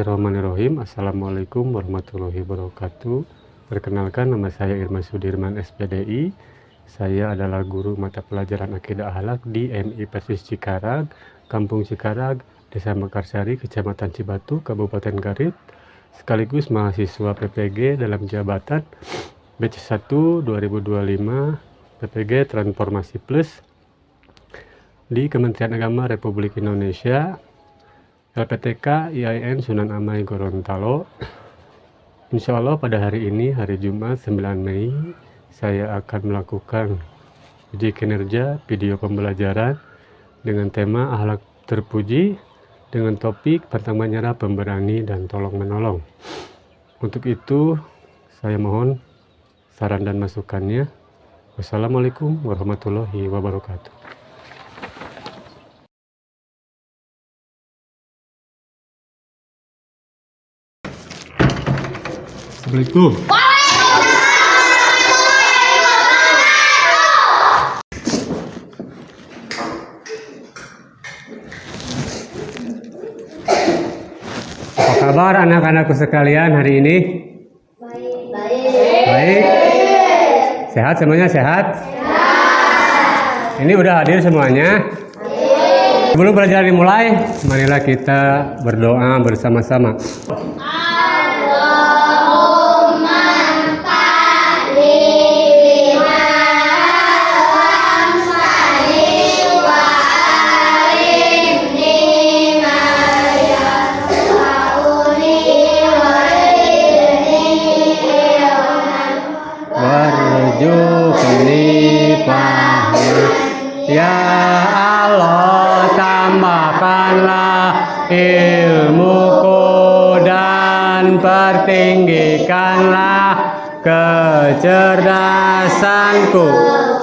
Bismillahirrahmanirrahim. Assalamualaikum warahmatullahi wabarakatuh. Perkenalkan, nama saya Irma Sudirman SPDI. Saya adalah guru mata pelajaran Akidah Akhlak di MI Persis Cikarag, Kampung Cikarag, Desa Mekarsari, Kecamatan Cibatu, Kabupaten Garut, sekaligus mahasiswa PPG dalam jabatan batch 1 2025 PPG Transformasi Plus di Kementerian Agama Republik Indonesia, LPTK IAIN Sunan Amai Gorontalo. Insya Allah pada hari ini, hari Jumat 9 Mei, saya akan melakukan uji kinerja video pembelajaran dengan tema akhlak terpuji dengan topik pantang menyerah, pemberani, dan tolong menolong. Untuk itu, saya mohon saran dan masukannya. Wassalamualaikum warahmatullahi wabarakatuh. Assalamualaikum. Apa kabar anak-anakku sekalian hari ini? Baik. Sehat semuanya, sehat? Ini udah hadir semuanya? Sebelum pelajaran dimulai, marilah kita berdoa bersama-sama. Ya Allah, tambahkanlah ilmuku dan pertinggikanlah kecerdasanku.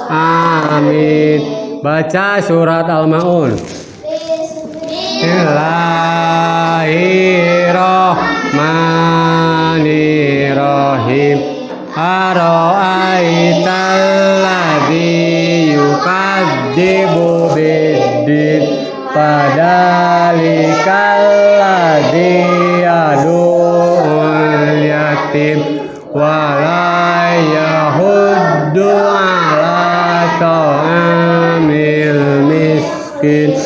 Amin. Baca surat Al-Maun. Bismillahirrahmanirrahim. Ara'aital ladzi yukadzibu biddin fadzalikal ladzi yad'ul yatim wa la yahuddu 'ala ta'amil miskin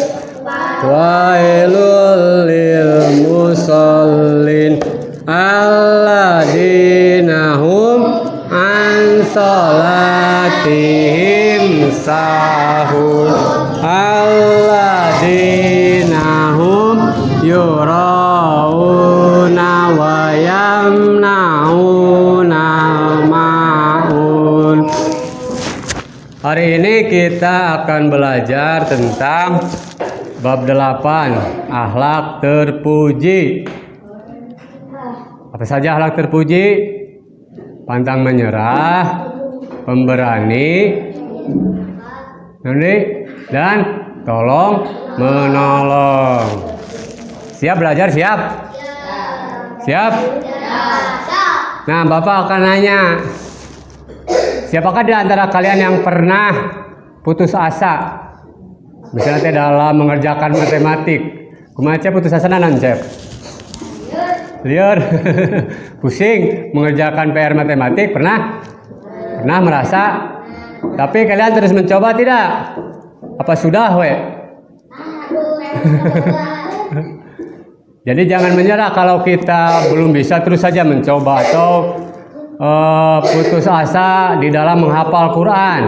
wailul lil musallin alladzina hum an salatihim sahun alladzina hum yura'una wa yamna'una ma'un. Hari ini kita akan belajar tentang bab 8, akhlak terpuji. Apa saja akhlak terpuji? Pantang menyerah, pemberani, dan tolong menolong. Siap belajar? Siap? Siap? Nah, Bapak akan nanya, siapakah di antara kalian yang pernah putus asa? Misalnya dalam mengerjakan matematik, kumaha putus asa nanan cep? Liar, pusing mengerjakan PR matematik, pernah merasa? Tapi kalian terus mencoba tidak? Apa sudah we? Jadi jangan menyerah kalau kita belum bisa, terus saja mencoba atau putus asa di dalam menghafal Quran.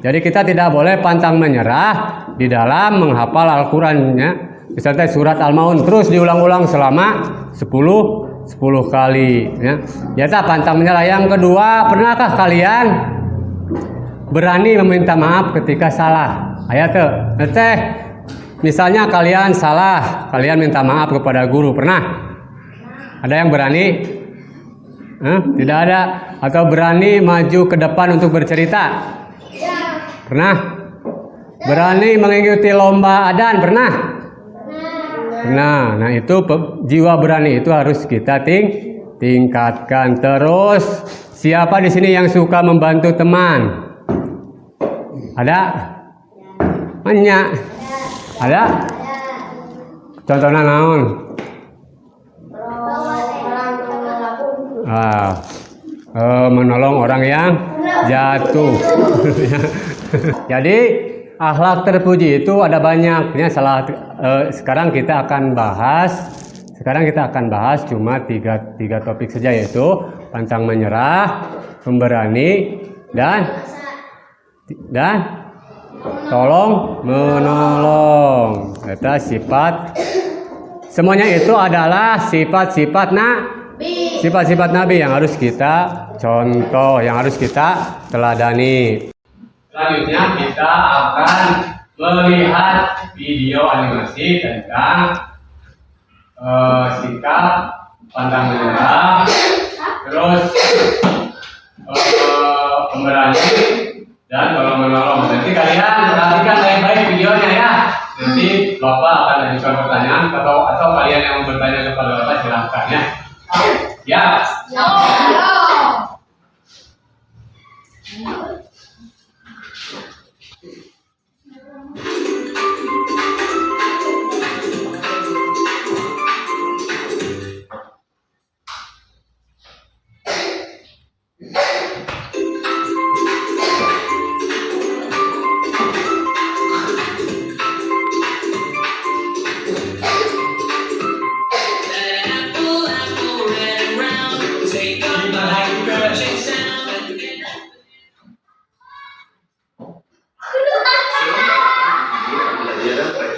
Jadi kita tidak boleh pantang menyerah di dalam menghafal Al-Qurannya. Misalnya surat Al-Maun terus diulang-ulang selama 10 kali ya. Nyata pantang menyerah. Yang kedua, pernahkah kalian berani meminta maaf ketika salah? Ayat teh. Misalnya kalian salah, kalian minta maaf kepada guru, pernah? Ada yang berani? Tidak ada. Atau berani maju ke depan untuk bercerita? Pernah? Berani mengikuti lomba adan, pernah? Nah itu jiwa berani itu harus kita tingkatkan. Terus, siapa di sini yang suka membantu teman? Ada? Banyak. Ada? Contohnya naon? menolong orang yang jatuh. Jadi akhlak terpuji itu ada banyaknya. Sekarang kita akan bahas cuma tiga topik saja, yaitu pantang menyerah, pemberani, dan tolong menolong. Itu sifat. Semuanya itu adalah sifat-sifat Nabi yang harus kita contoh, yang harus kita teladani. Selanjutnya kita akan melihat video animasi tentang sikap pantang menyerah, terus pemberani dan tolong menolong. Nanti kalian perhatikan baik-baik videonya ya. Nanti Bapak akan ajukan pertanyaan atau kalian yang bertanya kepada Bapak silahkan ya. Ya.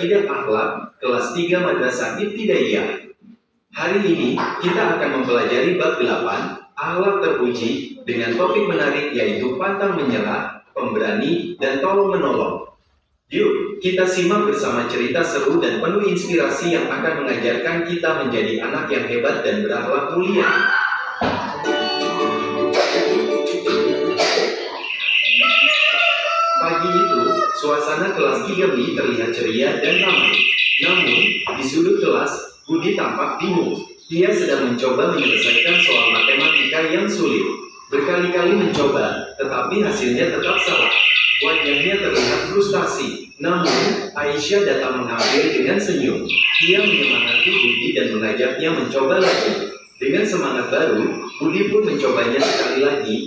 Akidah Akhlak kelas 3 Madrasah Ibtidaiyah. Hari ini kita akan mempelajari bab 8 Akhlak terpuji dengan topik menarik yaitu pantang menyerah, pemberani, dan tolong menolong. Yuk, kita simak bersama cerita seru dan penuh inspirasi yang akan mengajarkan kita menjadi anak yang hebat dan berakhlak mulia. Pagi itu, suasana kelas 3B terlihat ceria dan ramai. Namun, di sudut kelas, Budi tampak bingung. Dia sedang mencoba menyelesaikan soal matematika yang sulit. Berkali-kali mencoba, tetapi hasilnya tetap salah. Wajahnya terlihat frustasi. Namun, Aisyah datang menghampiri dengan senyum. Dia menyemangati Budi dan mengajaknya mencoba lagi. Dengan semangat baru, Budi pun mencobanya sekali lagi,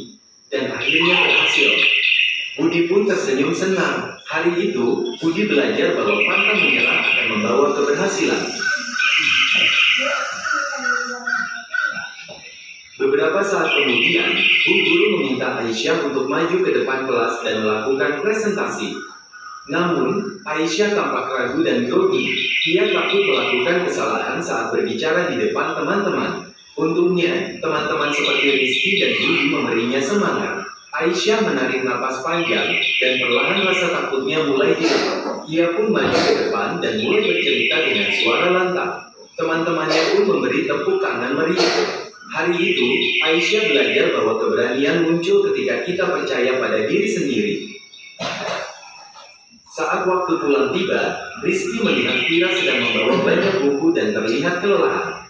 dan akhirnya berhasil. Budi pun tersenyum senang. Hari itu, Budi belajar bahwa pantang menyerah akan membawa keberhasilan. Beberapa saat kemudian, Bu Guru meminta Aisyah untuk maju ke depan kelas dan melakukan presentasi. Namun, Aisyah tampak ragu dan grogi. Dia takut melakukan kesalahan saat berbicara di depan teman-teman. Untungnya, teman-teman seperti Rizky dan Budi memberinya semangat. Aisyah menarik napas panjang, dan perlahan rasa takutnya mulai hilang. Ia pun maju ke depan dan mulai bercerita dengan suara lantang. Teman-temannya pun memberi tepuk tangan meriah. Hari itu, Aisyah belajar bahwa keberanian muncul ketika kita percaya pada diri sendiri. Saat waktu pulang tiba, Rizky melihat Vira sedang membawa banyak buku dan terlihat kelelahan.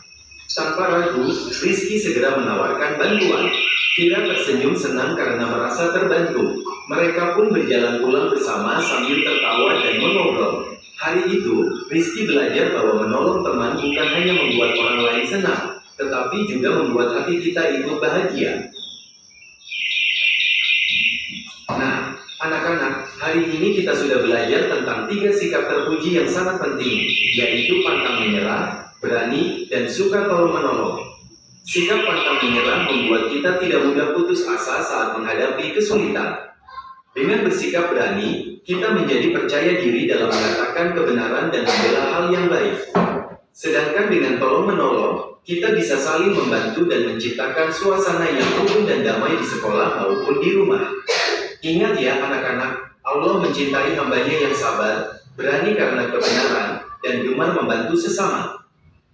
Tanpa ragu, Rizky segera menawarkan bantuan. Vira tersenyum senang karena merasa terbantu. Mereka pun berjalan pulang bersama sambil tertawa dan mengobrol. Hari itu, Rizky belajar bahwa menolong teman bukan hanya membuat orang lain senang, tetapi juga membuat hati kita ikut bahagia. Nah, anak-anak, hari ini kita sudah belajar tentang 3 sikap terpuji yang sangat penting, yaitu pantang menyerah, berani, dan suka tolong-menolong. Sikap pantang menyerah membuat kita tidak mudah putus asa saat menghadapi kesulitan. Dengan bersikap berani, kita menjadi percaya diri dalam mengatakan kebenaran dan membela hal yang baik. Sedangkan dengan tolong-menolong, kita bisa saling membantu dan menciptakan suasana yang rukun dan damai di sekolah maupun di rumah. Ingat ya anak-anak, Allah mencintai hambanya yang sabar, berani karena kebenaran, dan gemar membantu sesama.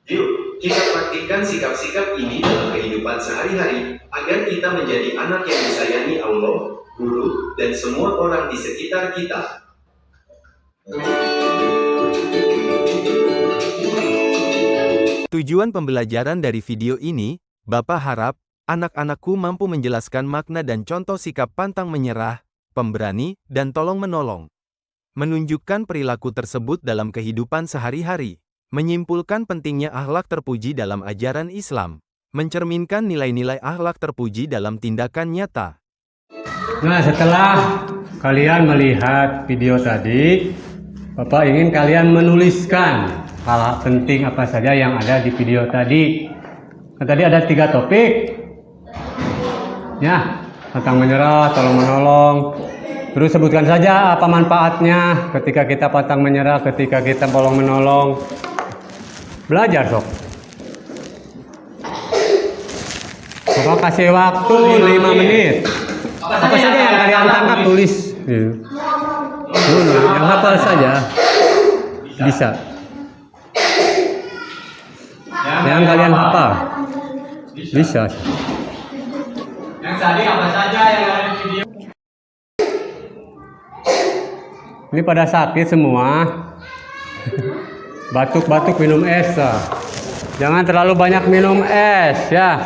Yuk, kita praktikkan sikap-sikap ini dalam kehidupan sehari-hari, agar kita menjadi anak yang disayangi Allah, guru, dan semua orang di sekitar kita. Tujuan pembelajaran dari video ini, Bapak harap, anak-anakku mampu menjelaskan makna dan contoh sikap pantang menyerah, pemberani, dan tolong-menolong. Menunjukkan perilaku tersebut dalam kehidupan sehari-hari. Menyimpulkan pentingnya akhlak terpuji dalam ajaran Islam. mencerminkan nilai-nilai akhlak terpuji dalam tindakan nyata. Nah, setelah kalian melihat video tadi, Bapak ingin kalian menuliskan hal penting apa saja yang ada di video tadi. Kan tadi ada 3 topik. Ya, tentang menyerah, tolong menolong. Terus sebutkan saja apa manfaatnya ketika kita pantang menyerah, ketika kita tolong menolong. Belajar, sok. Bapak kasih waktu 5 menit. Apa saja yang kalian tangkap tulis. Yang hafal saja bisa. Yang kalian hafal bisa. Yang tadi apa saja yang ada di video? Ini pada sakit semua. Batuk-batuk minum es. Jangan terlalu banyak minum es ya.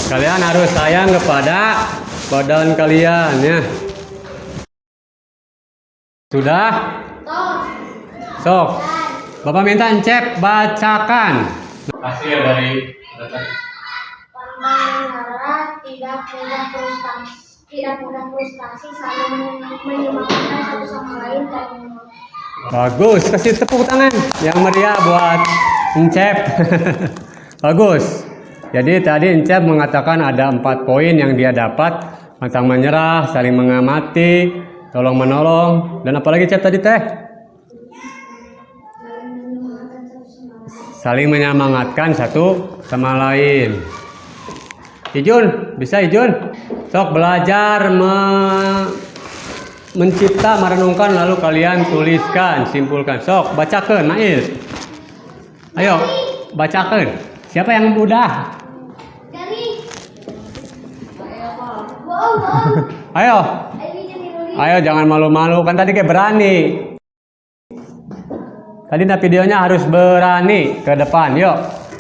Kalian harus sayang kepada badan kalian ya. Sudah? Sok. Bapak minta Encep bacakan. Hasil dari Pantang menyerah, tidak mudah frustasi, saling menyemangatkan satu sama lain dan Bagus, kasih tepuk tangan yang meriah buat Encep. Bagus. Jadi tadi Encep mengatakan ada 4 poin yang dia dapat: pantang menyerah, saling mengamati, tolong menolong, dan apalagi Encep tadi teh? Saling menyemangatkan satu sama lain. Ijun, bisa Ijun? Sok belajar mencipta, merenungkan, lalu kalian tuliskan, simpulkan. Sok, bacakan, Mail. Ayo, bacakan. Siapa yang mudah? Dari Ayo. Ayo, jangan malu-malu. Kan tadi kayak berani. Tadi videonya harus berani ke depan. Yuk,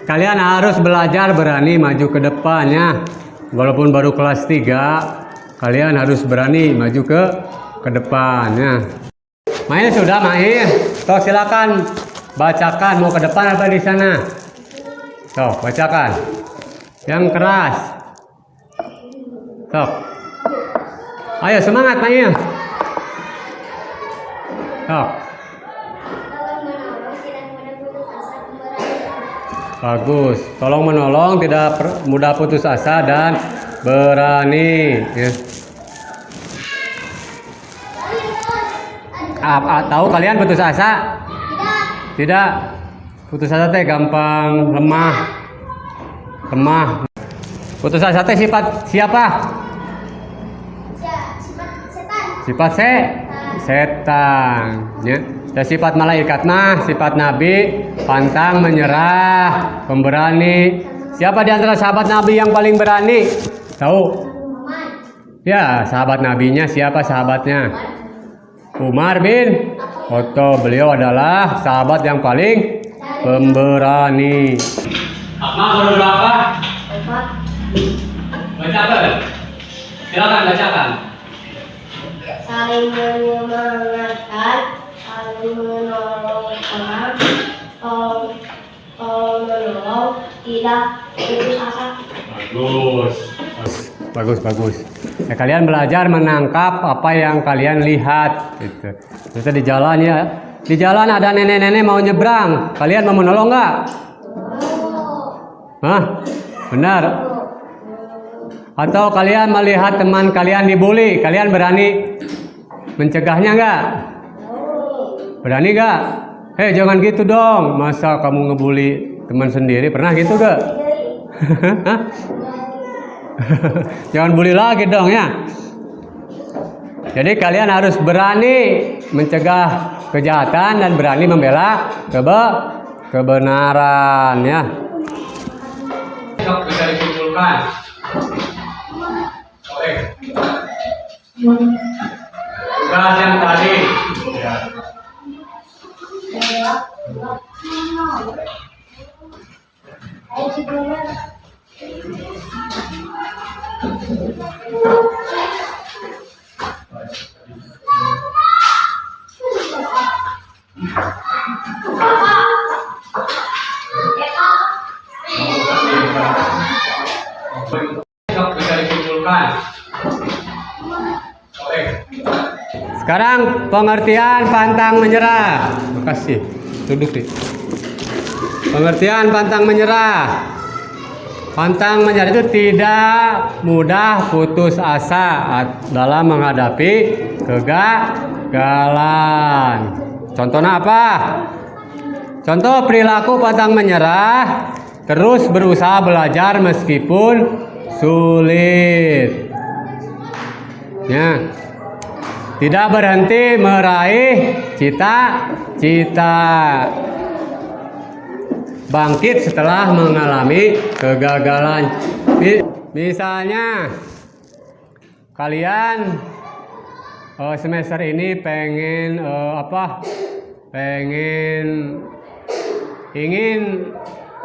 kalian harus belajar berani maju ke depannya. Walaupun baru kelas 3, kalian harus berani maju ke depannya. Main sudah, Main. Tuh, silakan bacakan, mau ke depan apa di sana? Tuh, bacakan. Yang keras. Tuh. Ayo semangat, Main. Tuh. Bagus. Tolong menolong, tidak mudah putus asa dan berani. Ya. Tahu kalian putus asa? Tidak. Putus asa teh gampang lemah. Putus asa teh sifat siapa? Sifat setan. Ya. Dan sifat malaikat mah sifat nabi, pantang menyerah, pemberani. Siapa di antara sahabat nabi yang paling berani? Tahu? Ya, sahabat nabinya siapa sahabatnya? Umar bin Khattab. Beliau adalah sahabat yang paling pemberani. Akmal baru berapa? Bacakan. Silakan bacakan. saling menyemangatkan, saling menolong orang, tolong menolong, tidak putus asa. Bagus. Ya, kalian belajar menangkap apa yang kalian lihat. Gitu. Terus di jalan ya, di jalan ada nenek-nenek mau nyebrang. Kalian mau menolong nggak? Hah? Benar? Atau kalian melihat teman kalian dibully, kalian berani mencegahnya nggak? Berani nggak? Hei, jangan gitu dong. Masa kamu ngebully teman sendiri? Pernah gitu gak? Jangan bully lagi dong ya. Jadi kalian harus berani mencegah kejahatan dan berani membela kebenaran ya. Bisa disimpulkan. Oke. Tugas yang tadi. Ya. Bisa dikumpulkan. Oke. Sekarang pengertian pantang menyerah. Makasih. Duduk nih. Pengertian pantang menyerah. Pantang menyerah itu tidak mudah putus asa dalam menghadapi kegagalan. Contohnya apa? Contoh perilaku pantang menyerah, terus berusaha belajar meskipun sulit. Ya. Tidak berhenti meraih cita-cita. Bangkit setelah mengalami kegagalan. Misalnya kalian semester ini pengen ingin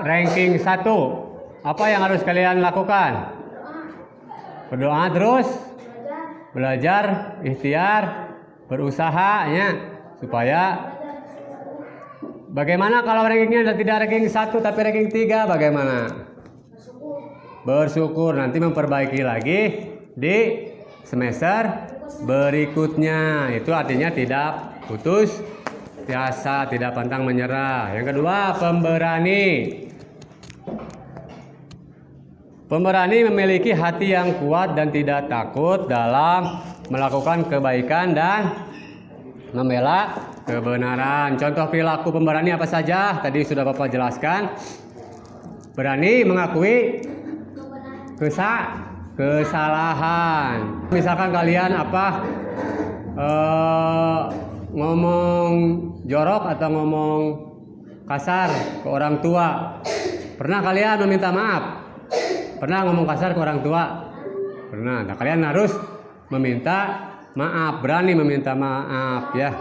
ranking 1. Apa yang harus kalian lakukan? Berdoa terus, belajar, ikhtiar, berusaha ya, supaya bagaimana kalau rankingnya tidak ranking 1 tapi ranking 3 bagaimana? Bersyukur, nanti memperbaiki lagi di semester berikutnya. Itu artinya tidak putus asa, tidak pantang menyerah. Yang kedua, pemberani. Pemberani memiliki hati yang kuat dan tidak takut dalam melakukan kebaikan dan membela kebenaran. Contoh perilaku pemberani apa saja? Tadi sudah Bapak jelaskan. Berani mengakui kesalahan. Misalkan kalian ngomong jorok atau ngomong kasar ke orang tua. Pernah kalian meminta maaf? Pernah ngomong kasar ke orang tua? Pernah. Nah, kalian harus meminta maaf, berani meminta maaf ya.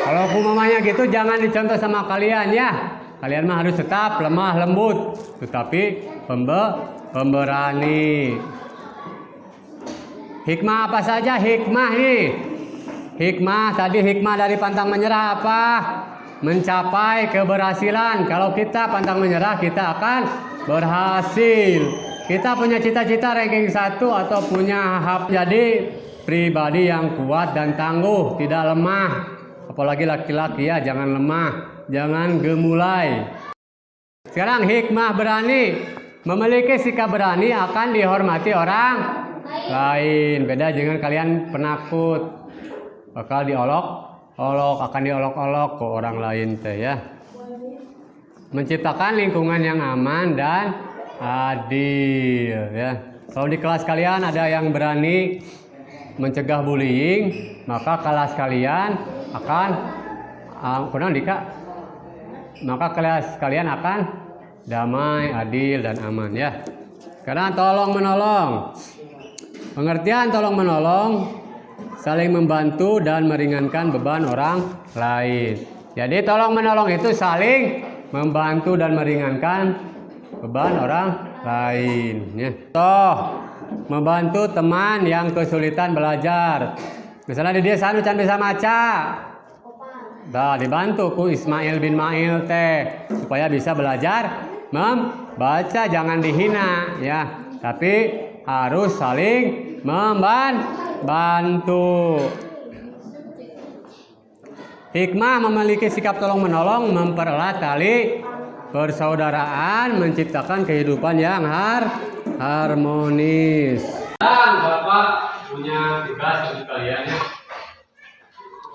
Kalau mamanya gitu jangan dicontoh sama kalian ya. Kalian mah harus tetap lemah lembut, tetapi pemberani. Hikmah apa saja? Hikmah nih. Hikmah dari pantang menyerah apa? Mencapai keberhasilan. Kalau kita pantang menyerah, kita akan berhasil. Kita punya cita-cita ranking 1 atau punya jadi pribadi yang kuat dan tangguh, tidak lemah. Apalagi laki-laki ya, jangan lemah, jangan gemulai. Sekarang hikmah berani. Memiliki sikap berani akan dihormati orang lain. Beda dengan kalian penakut. Bakal akan diolok-olok ke orang lain teh ya. Menciptakan lingkungan yang aman dan adil ya. Kalau di kelas kalian ada yang berani mencegah bullying, maka kelas kalian akan maka kelas kalian akan damai, adil dan aman ya. Karena tolong menolong. Pengertian tolong menolong, saling membantu dan meringankan beban orang lain. Jadi tolong menolong itu saling membantu dan meringankan beban orang lain ya. Membantu teman yang kesulitan belajar. Misalnya dia can bisa maca. Dibantu ku Ismail bin Mail teh supaya bisa belajar membaca, jangan dihina ya. Tapi harus saling membantu. Hikmah memiliki sikap tolong menolong, mempererat tali persaudaraan, menciptakan kehidupan yang harmonis. Dan Bapak punya tugas untuk kalian ya.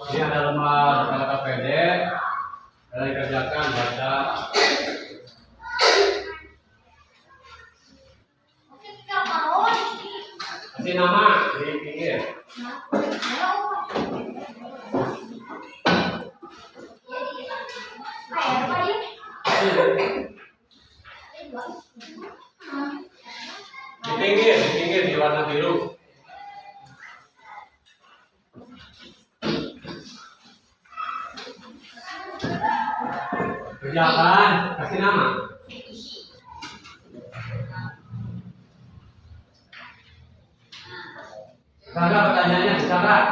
Ini ada lembar KPD, dikerjakan baca. Kasih nama di pinggir. Di pinggir di warna biru. Kerjakan, kasih nama. Kakak pertanyaannya, kakak.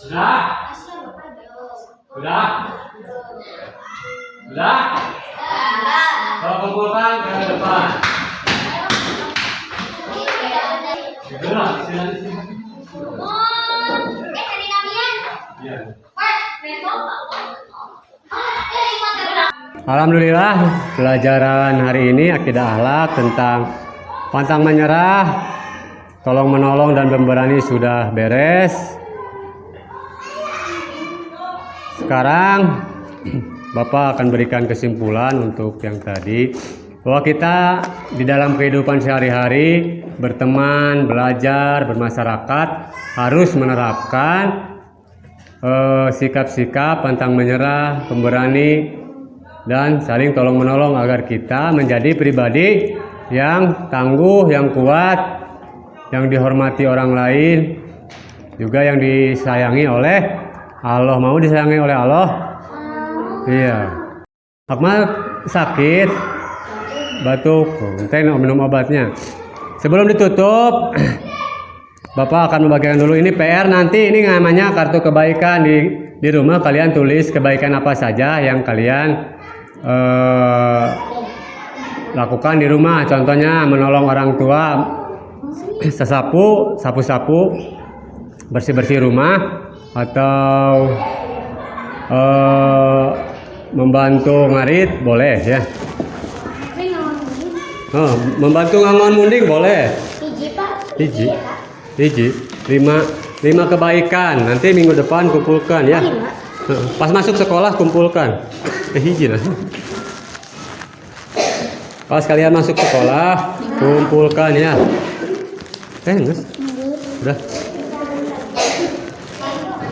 Sudah? Sudah? Sudah? Kalau kumpulkan ke depan. Sudah, silahkan di sini. Iya. Alhamdulillah, pelajaran hari ini akidah akhlak tentang pantang menyerah, tolong menolong dan pemberani sudah beres. Sekarang Bapak akan berikan kesimpulan untuk yang tadi, bahwa kita di dalam kehidupan sehari-hari berteman, belajar, bermasyarakat harus menerapkan sikap-sikap pantang menyerah, pemberani, dan saling tolong menolong agar kita menjadi pribadi yang tangguh, yang kuat, yang dihormati orang lain, juga yang disayangi oleh Allah. Mau disayangi oleh Allah? Iya. Akmal sakit, batuk, nanti minum obatnya. Sebelum ditutup, Bapak akan membagikan dulu ini PR nanti, ini namanya kartu kebaikan. Di rumah kalian tulis kebaikan apa saja yang kalian lakukan di rumah. Contohnya menolong orang tua, sesapu, sapu-sapu, bersih-bersih rumah, atau membantu ngarit boleh ya. Oh, membantu ngangon munding boleh. Hiji. 5 kebaikan. Nanti minggu depan kumpulkan ya. Pas masuk sekolah kumpulkan. Hiji lah. Pas kalian masuk sekolah kumpulkan ya. Nges. Udah.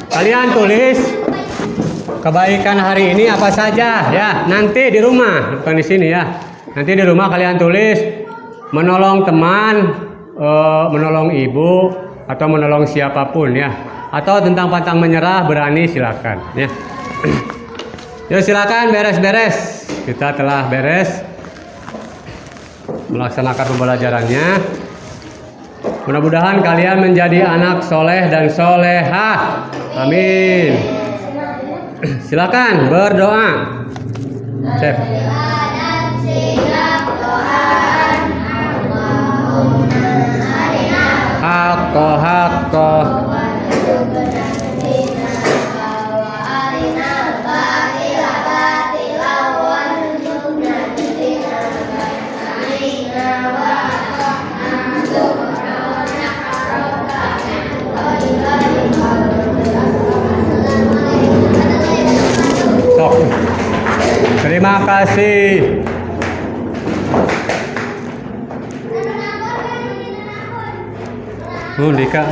Kalian tulis kebaikan hari ini apa saja ya. Nanti di rumah, bukan di sini ya. Nanti di rumah kalian tulis menolong teman, menolong ibu, atau menolong siapapun ya. Atau tentang pantang menyerah, berani, silakan ya. Yuk silakan beres-beres. Kita telah beres melaksanakan pembelajarannya. Mudah-mudahan kalian menjadi anak soleh dan solehah. Amin. Silakan berdoa. Chef. Hakko. Terima kasih. Dika.